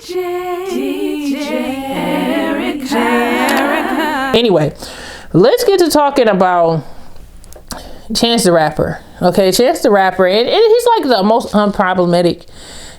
Erica. Anyway, let's get to talking about Chance the Rapper. Okay, Chance the Rapper, and he's like the most unproblematic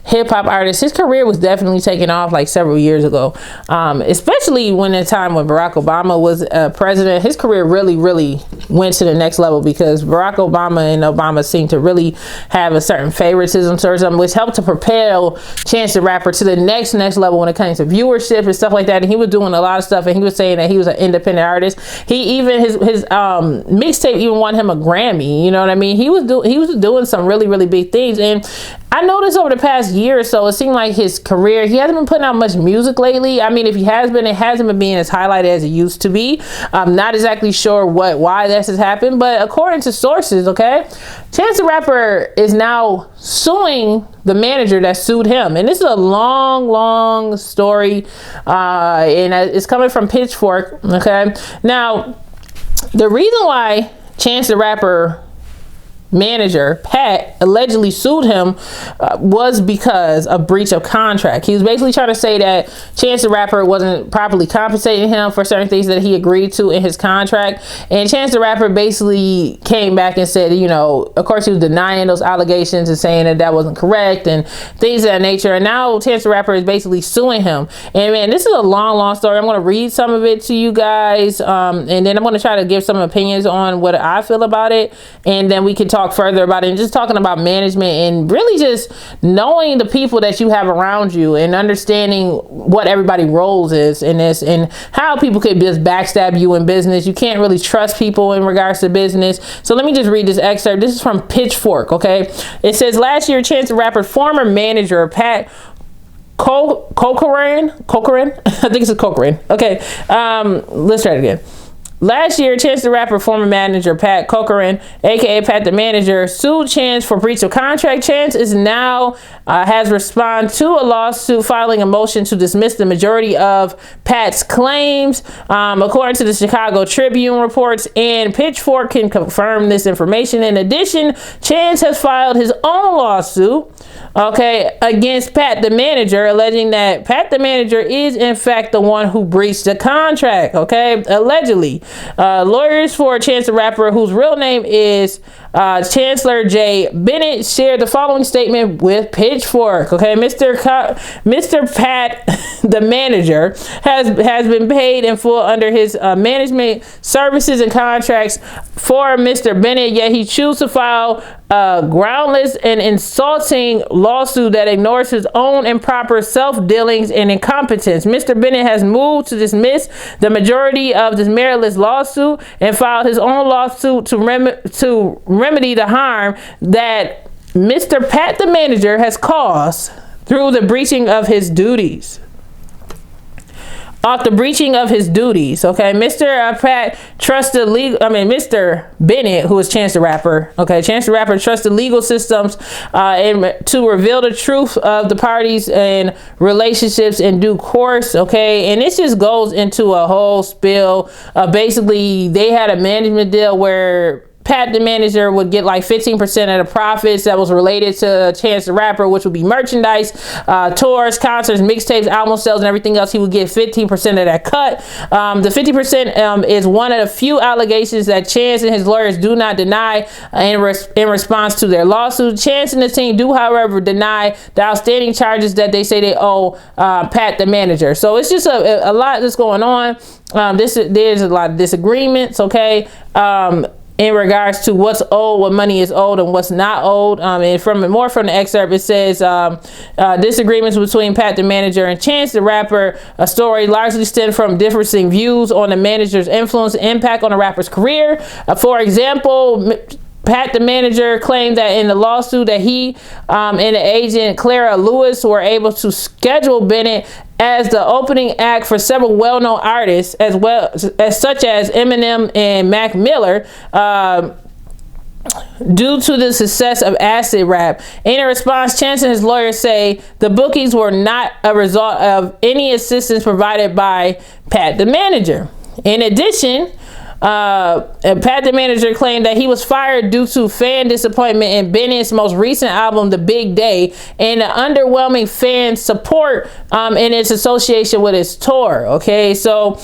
hip-hop artist. His career was definitely taking off like several years ago, especially when the time when Barack Obama was president. His career really went to the next level because Barack Obama and Obama seemed to really have a certain favoritism towards him, which helped to propel Chance the Rapper to the next level when it comes to viewership and stuff like that. And he was doing a lot of stuff, and he was saying that he was an independent artist. He even his mixtape even won him a Grammy. You know what I mean? He was doing some really big things. And I noticed over the past year or so, it seemed like his career, he hasn't been putting out much music lately. I mean, if he has been, it hasn't been being as highlighted as it used to be. I'm not exactly sure why this has happened, but according to sources, okay, Chance the Rapper is now suing the manager that sued him. And this is a long story, and it's coming from Pitchfork, okay? Now, the reason why Chance the Rapper manager Pat allegedly sued him was because of breach of contract. He was basically trying to say that Chance the Rapper wasn't properly compensating him for certain things that he agreed to in his contract, and Chance the Rapper basically came back and said, you know, of course he was denying those allegations and saying that wasn't correct and things of that nature. And now Chance the Rapper is basically suing him. And man, this is a long story. I'm going to read some of it to you guys, and then I'm going to try to give some opinions on what I feel about it, and then we can talk further about it, and just talking about management and really just knowing the people that you have around you and understanding what everybody's roles is in this, and how people could just backstab you in business. You can't really trust people in regards to business. So let me just read this excerpt. This is from Pitchfork, okay? It says, last year, Chance the Rapper's former manager, Pat Corcoran, I think it's Corcoran. Okay, let's try it again. Last year, Chance the Rapper former manager Pat Corcoran, aka Pat the Manager, sued Chance for breach of contract. Chance is now has responded to a lawsuit, filing a motion to dismiss the majority of Pat's claims, according to the Chicago Tribune reports, and Pitchfork can confirm this information. In addition, Chance has filed his own lawsuit, okay, against Pat the Manager, alleging that Pat the Manager is in fact the one who breached the contract, okay, allegedly. Lawyers for Chance the Rapper, whose real name is Chancellor J. Bennett, shared the following statement with Pitchfork. Okay, Mr. Pat, the Manager, has been paid in full under his management services and contracts for Mr. Bennett, yet he chooses to file a groundless and insulting lawsuit that ignores his own improper self-dealings and incompetence. Mr. Bennett has moved to dismiss the majority of this meritless lawsuit and filed his own lawsuit to remedy the harm that Mr. Pat the Manager has caused through the breaching of his duties. Okay, Mr. Pat trusted Mr. Bennett, who is Chance the Rapper. Okay, Chance the Rapper trusted legal systems to reveal the truth of the parties and relationships in due course. Okay, and this just goes into a whole spiel. Basically, they had a management deal where Pat the Manager would get like 15% of the profits that was related to Chance the Rapper, which would be merchandise, tours, concerts, mixtapes, album sales, and everything else. He would get 15% of that cut. The 50% is one of the few allegations that Chance and his lawyers do not deny in response to their lawsuit. Chance and the team do, however, deny the outstanding charges that they say they owe Pat the Manager. So it's just a lot that's going on. There's a lot of disagreements, okay? In regards to what's owed, what money is owed, and what's not owed. And from the excerpt, it says disagreements between Pat the Manager and Chance the Rapper. A story largely stemmed from differing views on the manager's influence and impact on the rapper's career. For example, Pat the Manager claimed that in the lawsuit that he and the agent Clara Lewis were able to schedule Bennett as the opening act for several well-known artists, as well as such as Eminem and Mac Miller, due to the success of Acid Rap. In a response, Chance and his lawyers say the bookings were not a result of any assistance provided by Pat the Manager. In addition, And Pat the Manager claimed that he was fired due to fan disappointment in Bennett's most recent album, The Big Day, and the underwhelming fan support in its association with his tour. Okay, so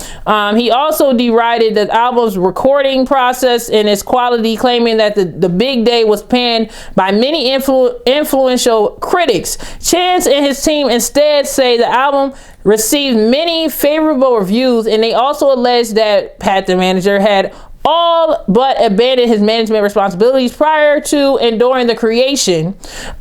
he also derided the album's recording process and its quality, claiming that the Big Day was panned by many influential critics. Chance and his team instead say the album received many favorable reviews, and they also alleged that Pat the Manager had all but abandoned his management responsibilities prior to and during the creation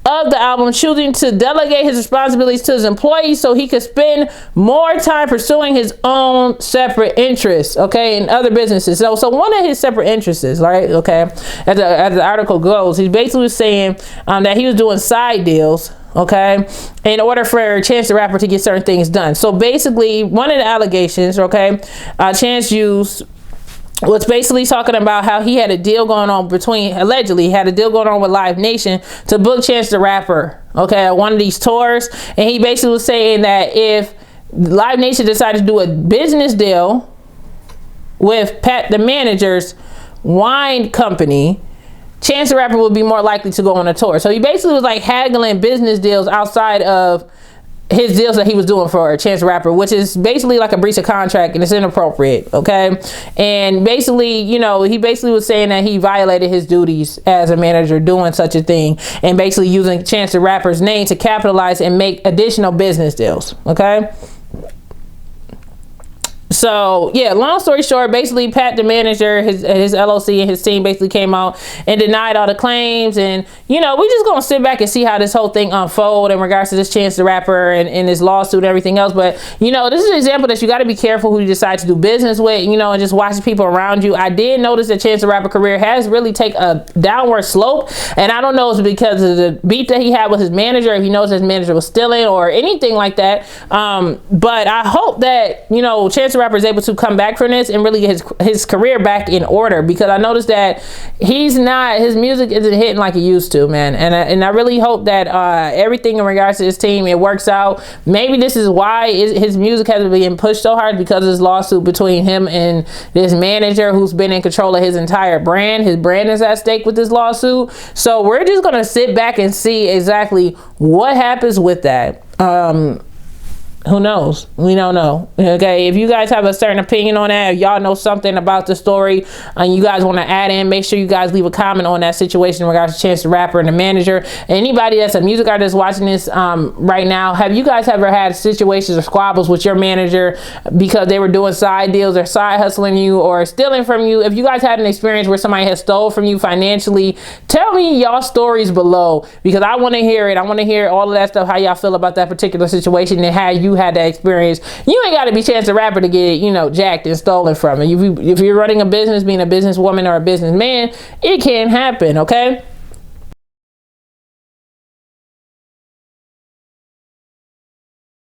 of the album, choosing to delegate his responsibilities to his employees so he could spend more time pursuing his own separate interests, okay, in other businesses. So one of his separate interests, right, okay, as the article goes, he basically was saying that he was doing side deals, okay, in order for Chance the Rapper to get certain things done. So basically, one of the allegations, okay, Chance used was basically talking about how he had a deal going on allegedly had a deal going on with Live Nation to book Chance the Rapper, okay, at one of these tours. And he basically was saying that if Live Nation decided to do a business deal with Pat the Manager's wine company, Chance the Rapper would be more likely to go on a tour. So he basically was like haggling business deals outside of his deals that he was doing for Chance the Rapper, which is basically like a breach of contract, and it's inappropriate, okay? And basically, you know, he basically was saying that he violated his duties as a manager doing such a thing, and basically using Chance the Rapper's name to capitalize and make additional business deals, okay? So yeah, long story short, basically Pat the Manager, his LLC and his team basically came out and denied all the claims. And you know, we just gonna sit back and see how this whole thing unfold in regards to this Chance the Rapper and his lawsuit and everything else. But you know, this is an example that you got to be careful who you decide to do business with, you know, and just watch the people around you. I did notice that Chance the Rapper career has really taken a downward slope, and I don't know if it's because of the beef that he had with his manager, if he knows his manager was stealing or anything like that. But I hope that, you know, Chance the Rapper is able to come back from this and really get his career back in order, because I noticed that his music isn't hitting like it used to, man. And I really hope that everything in regards to his team, it works out. Maybe this is why his music has been pushed so hard, because of this lawsuit between him and this manager who's been in control of his entire brand. His brand is at stake with this lawsuit. So we're just gonna sit back and see exactly what happens with that. Who knows? We don't know. Okay, if you guys have a certain opinion on that, if y'all know something about the story and you guys want to add in, make sure you guys leave a comment on that situation in regards to Chance the Rapper and the manager. Anybody that's a music artist watching this right now, have you guys ever had situations or squabbles with your manager because they were doing side deals or side hustling you or stealing from you? If you guys had an experience where somebody has stole from you financially, tell me y'all stories below, because I want to hear it. I want to hear all of that stuff, how y'all feel about that particular situation and how you had that experience. You ain't got to be Chance the Rapper to get, you know, jacked and stolen from. And if you're running a business, being a businesswoman or a businessman, it can happen, okay?